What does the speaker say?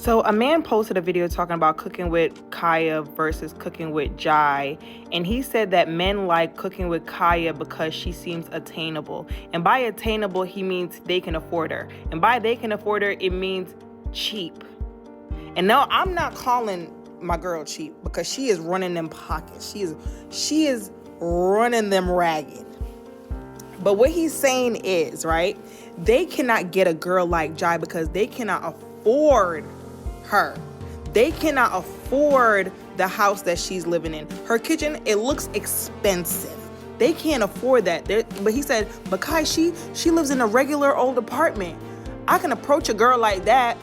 So a man posted a video talking about cooking with Kaya versus cooking with Jai, and he said that men like cooking with Kaya because she seems attainable. And by attainable, he means they can afford her. And by they can afford her, it means cheap. And no, I'm not calling my girl cheap because she is running them pockets. She is running them ragged. But what he's saying is, right, they cannot get a girl like Jai because they cannot afford her. They cannot afford the house that she's living in. Her kitchen, it looks expensive. They can't afford that. But he said, but Kai, she lives in a regular old apartment. I can approach a girl like that